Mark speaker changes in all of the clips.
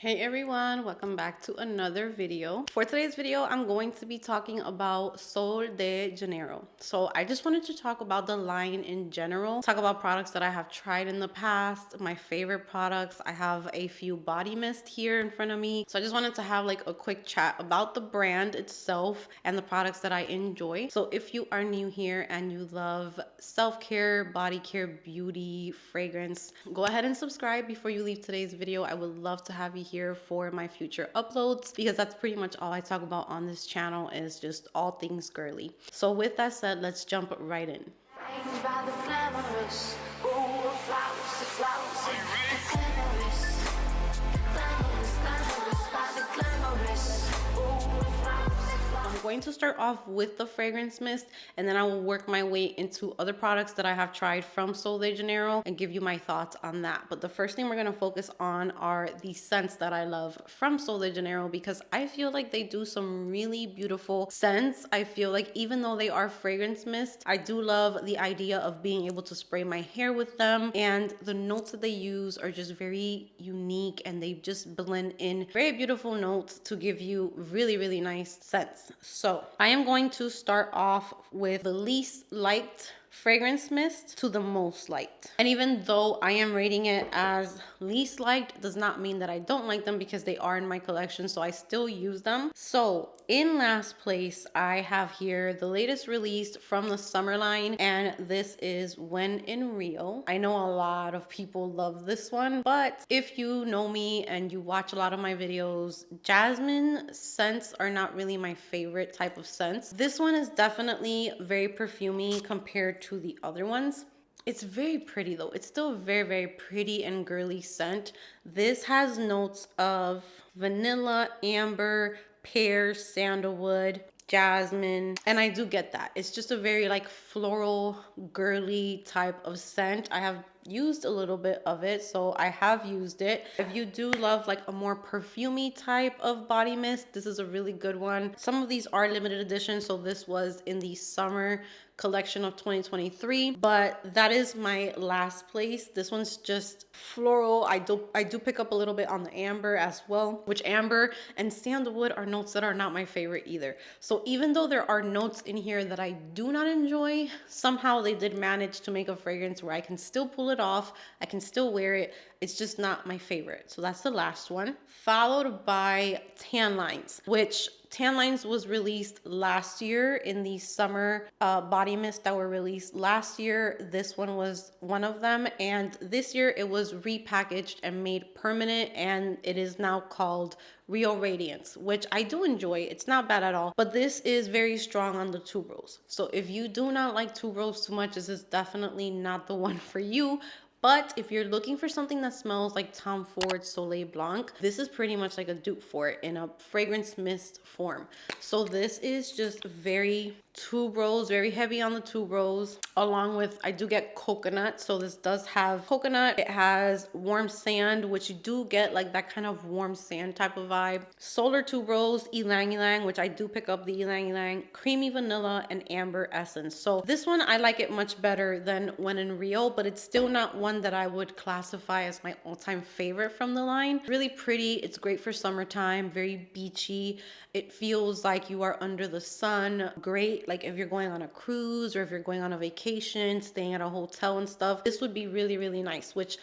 Speaker 1: Hey everyone, welcome back to another video. For today's video, I'm going to be talking about Sol de Janeiro. So I just wanted to talk about the line in general, talk about products that I have tried in the past, my favorite products. I have a few body mist here in front of me. So I just wanted to have like a quick chat about the brand itself and the products that I enjoy. So if you are new here and you love self-care, body care, beauty, fragrance, go ahead and subscribe before you leave today's video. I would love to have you here for my future uploads because that's pretty much all I talk about on this channel is just all things girly. So with that said, let's jump right in. I'm going to start off with the fragrance mist and then I will work my way into other products that I have tried from Sol de Janeiro and give you my thoughts on that. But the first thing we're going to focus on are the scents that I love from Sol de Janeiro because I feel like they do some really beautiful scents. I feel like even though they are fragrance mist, I do love the idea of being able to spray my hair with them, and the notes that they use are just very unique and they just blend in very beautiful notes to give you really nice scents. So I am going to start off with the least liked fragrance mist to the most liked. And even though I am rating it as least liked, does not mean that I don't like them because they are in my collection, so I still use them. So in last place, I have here the latest release from the summer line, and this is When in Rio. I know a lot of people love this one, but if you know me and you watch a lot of my videos, Jasmine scents are not really my favorite type of scents. This one is definitely very perfumey compared to the other ones. It's very pretty though. It's still very pretty and girly scent. This has notes of vanilla, amber, pear, sandalwood, jasmine, and I do get that. It's just a very like floral, girly type of scent. I have used a little bit of it, so I have used it. If you do love like a more perfumey type of body mist, this is a really good one. Some of these are limited edition, so this was in the summer collection of 2023, but that is my last place. This one's just floral. I do pick up a little bit on the amber as well, which amber and sandalwood are notes that are not my favorite either. So even though there are notes in here that I do not enjoy, somehow they did manage to make a fragrance where I can still pull it off, I can still wear it. It's just not my favorite. So that's the last one, followed by Tan Lines, which Tan Lines was released last year in the summer body mist that were released last year. This one was one of them, and this year it was repackaged and made permanent, and it is now called Real Radiance, which I do enjoy. It's not bad at all, but this is very strong on the tuberose. So if you do not like tuberose too much, this is definitely not the one for you. But if you're looking for something that smells like Tom Ford Soleil Blanc, this is pretty much like a dupe for it in a fragrance mist form. So this is just very tuberose, very heavy on the tuberose, along with, I do get coconut. So this does have coconut. It has warm sand, which you do get like that kind of warm sand type of vibe. Solar tuberose, ylang ylang, which I do pick up the ylang ylang, creamy vanilla, and amber essence. So this one, I like it much better than When in Rio, but it's still not one that I would classify as my all-time favorite from the line. Really pretty. It's great for summertime, very beachy. It feels like you are under the sun. Great, like if you're going on a cruise or if you're going on a vacation, staying at a hotel and stuff. This would be really nice, which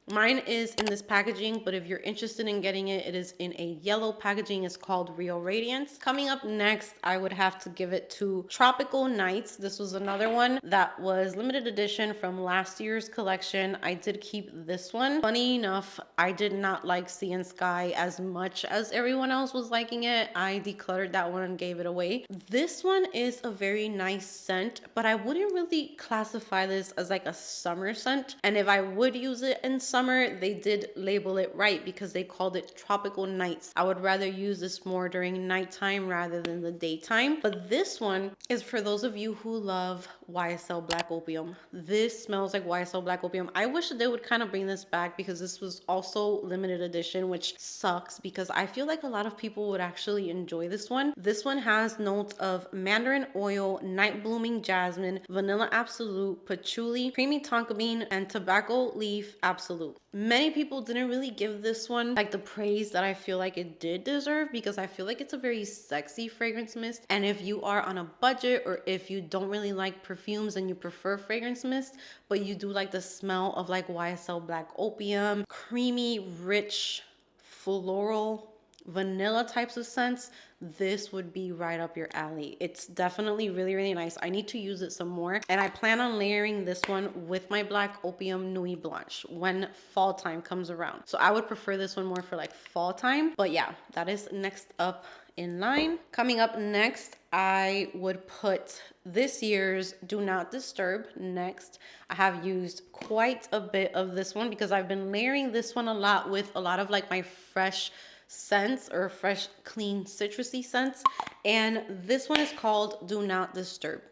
Speaker 1: mine is in this packaging, but if you're interested in getting it, it is in a yellow packaging. It's called Real Radiance. Coming up next, I would have to give it to Tropical Nights. This was another one that was limited edition from last year's collection. I did keep this one. Funny enough, I did not like Sea and Sky as much as everyone else was liking it. I decluttered that one and gave it away. This one is a very nice scent, but I wouldn't really classify this as like a summer scent. And if I would use it in summer, they did label it right because they called it Tropical Nights. I would rather use this more during nighttime rather than the daytime. But this one is for those of you who love YSL Black Opium. This smells like YSL Black Opium. I wish they would kind of bring this back because this was also limited edition, which sucks because I feel like a lot of people would actually enjoy this one. This one has notes of mandarin oil, night blooming jasmine, vanilla absolute, patchouli, creamy tonka bean, and tobacco leaf absolute. absolute. Many people didn't really give this one like the praise that I feel like it did deserve, because I feel like it's a very sexy fragrance mist. And if you are on a budget, or if you don't really like perfumes and you prefer fragrance mist, but you do like the smell of like YSL Black Opium, creamy, rich, floral, vanilla types of scents, this would be right up your alley. It's definitely really, really nice. I need to use it some more, and I plan on layering this one with my Black Opium Nuit Blanche when fall time comes around. So I would prefer this one more for like fall time. But yeah, that is next up in line. Coming up next, I would put this year's Do Not Disturb next. I have used quite a bit of this one because I've been layering this one a lot with a lot of like my fresh scents, or fresh, clean, citrusy scents. And this one is called Do Not Disturb.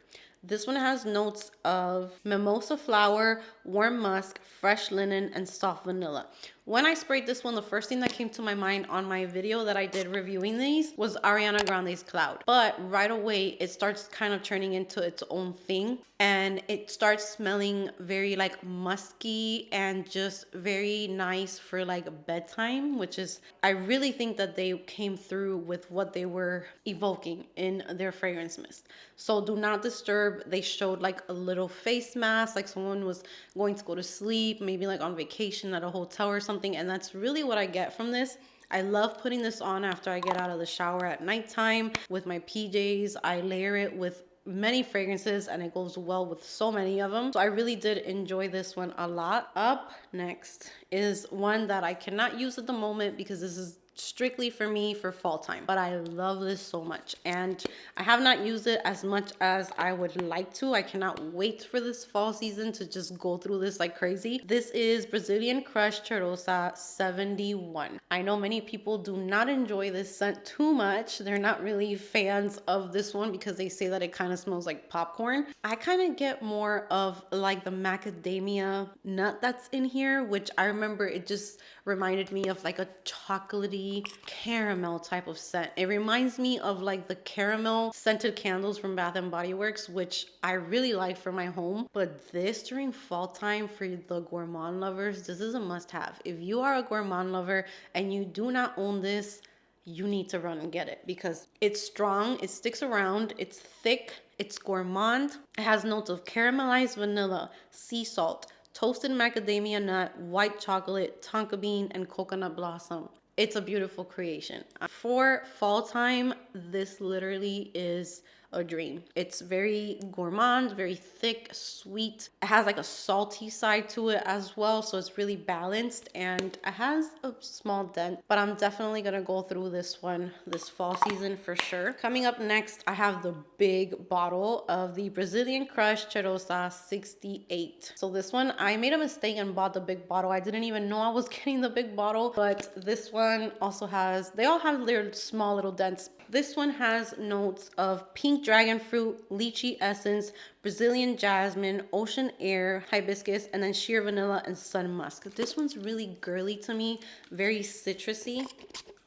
Speaker 1: This one has notes of mimosa flower, warm musk, fresh linen, and soft vanilla. When I sprayed this one, the first thing that came to my mind on my video that I did reviewing these was Ariana Grande's Cloud. But right away, it starts kind of turning into its own thing. And it starts smelling very like musky and just very nice for like bedtime, which is, I really think that they came through with what they were evoking in their fragrance mist. So Do Not Disturb, they showed like a little face mask, like someone was going to go to sleep, maybe like on vacation at a hotel or something. And that's really what I get from this. I love putting this on after I get out of the shower at nighttime with my PJs. I layer it with many fragrances and it goes well with so many of them. So I really did enjoy this one a lot. Up next is one that I cannot use at the moment because this is strictly for me for fall time, but I love this so much, and I have not used it as much as I would like to. I cannot wait for this fall season to just go through this like crazy. This is Brazilian Crush Churrosa 71. I know many people do not enjoy this scent too much. They're not really fans of this one because they say that it kind of smells like popcorn. I kind of get more of like the macadamia nut that's in here, which I remember it just reminded me of like a chocolatey caramel type of scent. It reminds me of like the caramel scented candles from Bath and Body Works, which I really like for my home. But this during fall time, for the gourmand lovers, this is a must have. If you are a gourmand lover and you do not own this, you need to run and get it because it's strong, it sticks around, it's thick, it's gourmand. It has notes of caramelized vanilla, sea salt, toasted macadamia nut, white chocolate, tonka bean, and coconut blossom. It's a beautiful creation. For fall time, this literally is a dream. It's very gourmand, very thick, sweet. It has like a salty side to it as well, so it's really balanced, and it has a small dent, but I'm definitely gonna go through this one this fall season for sure. Coming up next, I have the big bottle of the Brazilian Crush Cheirosa 68. So this one, I made a mistake and bought the big bottle. I didn't even know I was getting the big bottle, but this one also has, they all have their small little dents. This one has notes of pink dragon fruit, lychee essence, Brazilian jasmine, ocean air, hibiscus, and then sheer vanilla and sun musk. This one's really girly to me, very citrusy.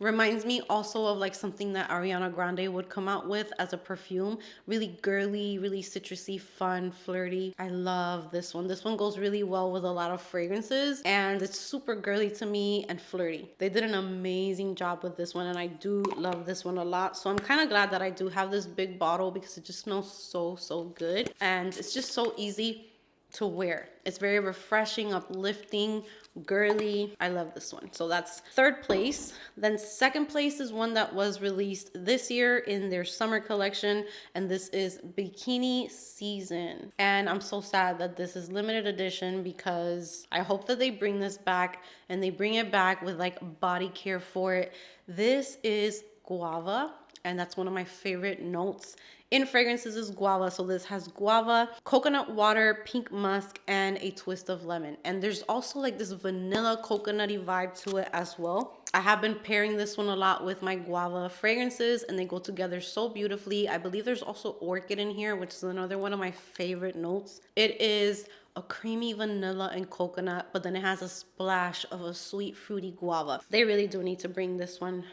Speaker 1: Reminds me also of like something that Ariana Grande would come out with as a perfume. Really girly, really citrusy, fun, flirty. I love this one. This one goes really well with a lot of fragrances, and it's super girly to me and flirty. They did an amazing job with this one, and I do love this one a lot. So I'm kind of glad that I do have this big bottle because it just smells so, so good. And it's just so easy to wear. It's very refreshing, uplifting, girly. I love this one. So that's third place. Then second place is one that was released this year in their summer collection, and this is Bikini Season. And I'm so sad that this is limited edition because I hope that they bring this back, and they bring it back with like body care for it. This is guava, and that's one of my favorite notes in fragrances is guava. So this has guava, coconut water, pink musk, and a twist of lemon. And there's also like this vanilla coconutty vibe to it as well. I have been pairing this one a lot with my guava fragrances, and they go together so beautifully. I believe there's also orchid in here, which is another one of my favorite notes. It is a creamy vanilla and coconut, but then it has a splash of a sweet fruity guava. They really do need to bring this one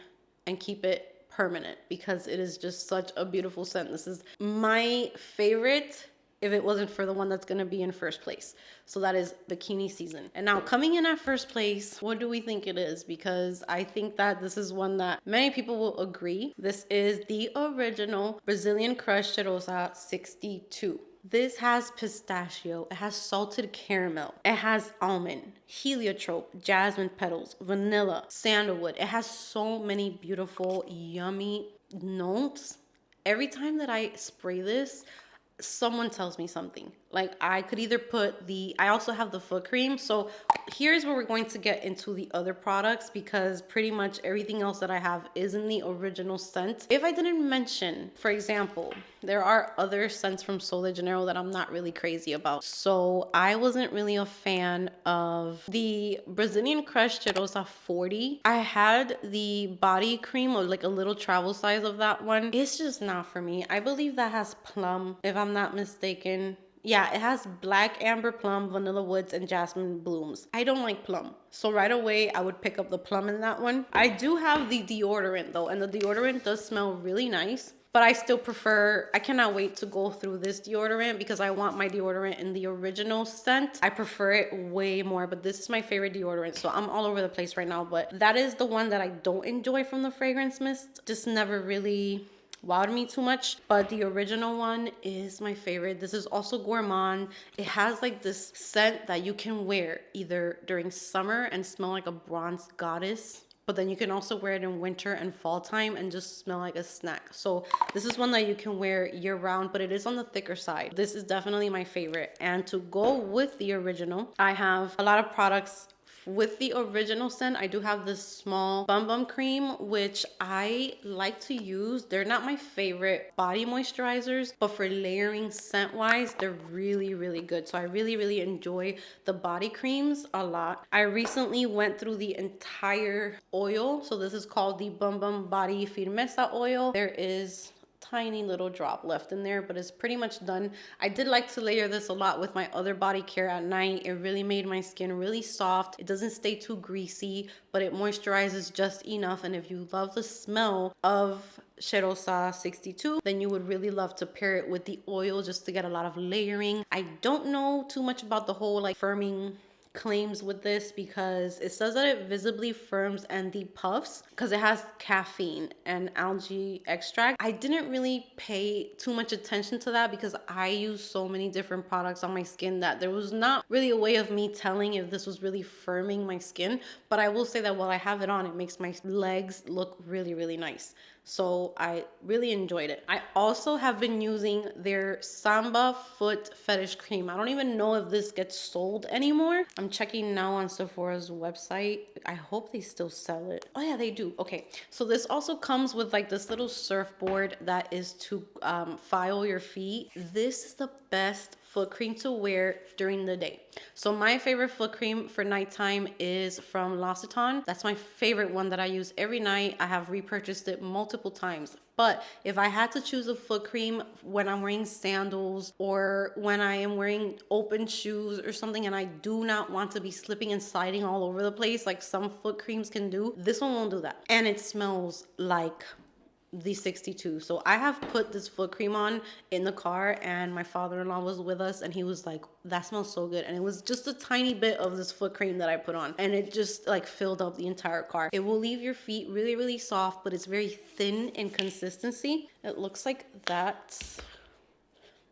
Speaker 1: and keep it permanent because it is just such a beautiful scent. This is my favorite if it wasn't for the one that's gonna be in first place. So that is Bikini Season. And now coming in at first place, what do we think it is? Because I think that this is one that many people will agree. This is the original Brazilian Crush Cheirosa 62. This has pistachio, it has salted caramel, it has almond, heliotrope, jasmine petals, vanilla, sandalwood. It has so many beautiful, yummy notes. Every time that I spray this, someone tells me something. Like I could either put I also have the foot cream. So here's where we're going to get into the other products, because pretty much everything else that I have is in the original scent. If I didn't mention, for example, there are other scents from Sol de Janeiro that I'm not really crazy about. So I wasn't really a fan of the Brazilian Crush Cheirosa 40. I had the body cream, or like a little travel size of that one. It's just not for me. I believe that has plum, if I'm not mistaken. Yeah, it has black, amber plum, vanilla woods, and jasmine blooms. I don't like plum. So right away, I would pick up the plum in that one. I do have the deodorant though, and the deodorant does smell really nice. But I still prefer, I cannot wait to go through this deodorant because I want my deodorant in the original scent. I prefer it way more, but this is my favorite deodorant. So I'm all over the place right now, but that is the one that I don't enjoy from the fragrance mist. Just never really wowed me too much, but the original one is my favorite. This is also gourmand. It has like this scent that you can wear either during summer and smell like a bronze goddess, but then you can also wear it in winter and fall time and just smell like a snack. So this is one that you can wear year round, but it is on the thicker side. This is definitely my favorite. And to go with the original, I have a lot of products with the original scent. I do have this small Bum Bum cream, which I like to use. They're not my favorite body moisturizers, but for layering scent wise, they're really, really good. So I really, really enjoy the body creams a lot. I recently went through the entire oil. So this is called the Bum Bum Body Firmeza oil. There is tiny little drop left in there, but it's pretty much done. I did like to layer this a lot with my other body care at night. It really made my skin really soft. It doesn't stay too greasy, but it moisturizes just enough. And if you love the smell of Cheirosa 62, then you would really love to pair it with the oil just to get a lot of layering. I don't know too much about the whole like firming claims with this, because it says that it visibly firms and depuffs because it has caffeine and algae extract. I didn't really pay too much attention to that because I use so many different products on my skin that there was not really a way of me telling if this was really firming my skin. But I will say that while I have it on, it makes my legs look really, really nice. So I really enjoyed it. I also have been using their Samba Foot Fetish Cream. I don't even know if this gets sold anymore. I'm checking now on Sephora's website. I hope they still sell it. Oh yeah, they do. Okay, so this also comes with like this little surfboard that is to file your feet. This is the best foot cream to wear during the day. So my favorite foot cream for nighttime is from L'Occitane. That's my favorite one that I use every night. I have repurchased it multiple times. But if I had to choose a foot cream when I'm wearing sandals or when I am wearing open shoes or something and I do not want to be slipping and sliding all over the place like some foot creams can do, this one won't do that. And it smells like the 62. So I have put this foot cream on in the car, and my father-in-law was with us and he was like, that smells so good. And it was just a tiny bit of this foot cream that I put on, and it just like filled up the entire car. It will leave your feet really, really soft, but it's very thin in consistency. It looks like that.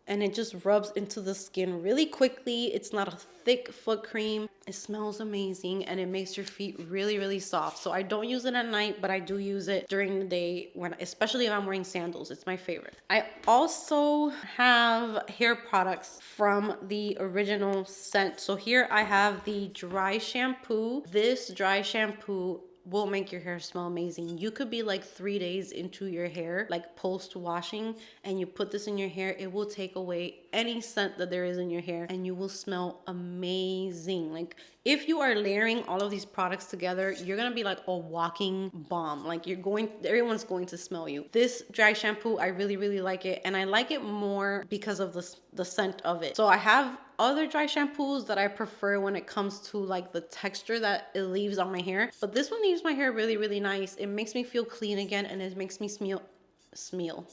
Speaker 1: And it just rubs into the skin really quickly. It's not a thick foot cream. It smells amazing and it makes your feet really, really soft. So I don't use it at night, but I do use it during the day, especially if I'm wearing sandals. It's my favorite. I also have hair products from the original scent. So here I have the dry shampoo. This dry shampoo will make your hair smell amazing. You could be like 3 days into your hair, like post washing, and you put this in your hair. It will take away any scent that there is in your hair and you will smell amazing. Like if you are layering all of these products together, you're gonna be like a walking bomb. Like everyone's going to smell you. This dry shampoo, I really, really like it. And I like it more because of the scent of it. So I have other dry shampoos that I prefer when it comes to like the texture that it leaves on my hair. But this one leaves my hair really, really nice. It makes me feel clean again, and it makes me smell.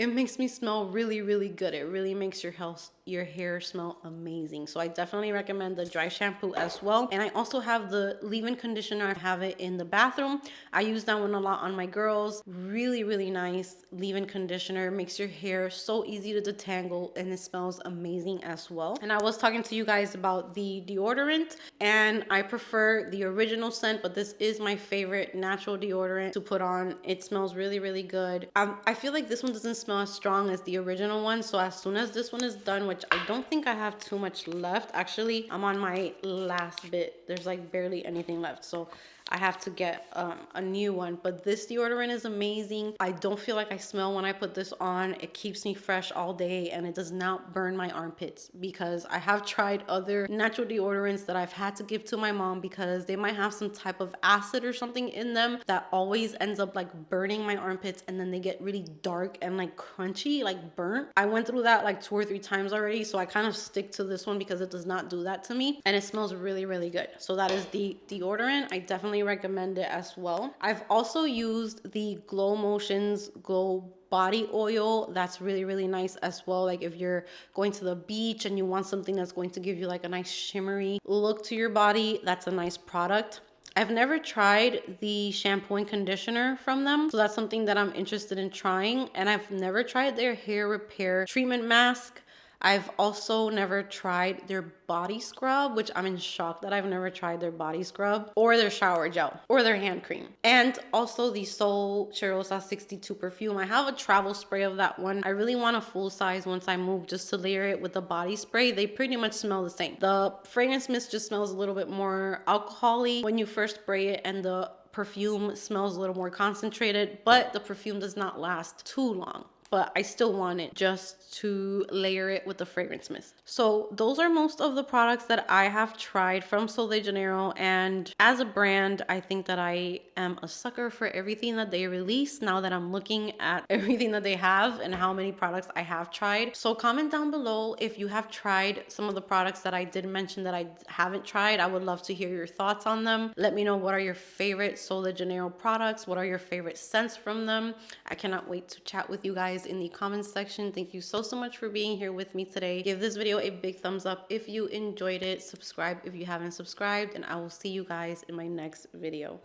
Speaker 1: it makes me smell really, really good. It really makes your hair smell amazing. So I definitely recommend the dry shampoo as well. And I also have the leave-in conditioner. I have it in the bathroom. I use that one a lot on my girls. Really, really nice leave-in conditioner. Makes your hair so easy to detangle, and it smells amazing as well. And I was talking to you guys about the deodorant, and I prefer the original scent, but this is my favorite natural deodorant to put on. It smells really, really good. I feel like this one doesn't smell as strong as the original one. So as soon as this one is done, which I don't think I have too much left. Actually, I'm on my last bit. There's like barely anything left. So I have to get a new one. But this deodorant is amazing. I don't feel like I smell when I put this on. It keeps me fresh all day, and it does not burn my armpits, because I have tried other natural deodorants that I've had to give to my mom because they might have some type of acid or something in them that always ends up like burning my armpits, and then they get really dark and like crunchy, like burnt. I went through that like 2 or 3 times already, so I kind of stick to this one because it does not do that to me, and it smells really, really good. So that is the deodorant. I definitely recommend it as well. I've also used the Glow Motions Glow body oil. That's really, really nice as well. Like if you're going to the beach and you want something that's going to give you like a nice shimmery look to your body, that's a nice product. I've never tried the shampoo and conditioner from them, so that's something that I'm interested in trying. And I've never tried their hair repair treatment mask. I've also never tried their body scrub, which I'm in shock that I've never tried their body scrub, or their shower gel, or their hand cream. And also the Soul Cheirosa 62 perfume. I have a travel spray of that one. I really want a full size once I move, just to layer it with the body spray. They pretty much smell the same. The fragrance mist just smells a little bit more alcohol-y when you first spray it, and the perfume smells a little more concentrated, but the perfume does not last too long. But I still want it just to layer it with the fragrance mist. So those are most of the products that I have tried from Sol de Janeiro. And as a brand, I think that I am a sucker for everything that they release, now that I'm looking at everything that they have and how many products I have tried. So comment down below if you have tried some of the products that I did mention that I haven't tried. I would love to hear your thoughts on them. Let me know, what are your favorite Sol de Janeiro products? What are your favorite scents from them? I cannot wait to chat with you guys in the comments section. Thank you so much for being here with me today. Give this video a big thumbs up if you enjoyed it. Subscribe if you haven't subscribed, and I will see you guys in my next video.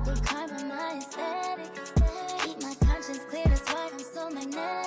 Speaker 2: Keep my conscience clear, that's why I'm so magnetic.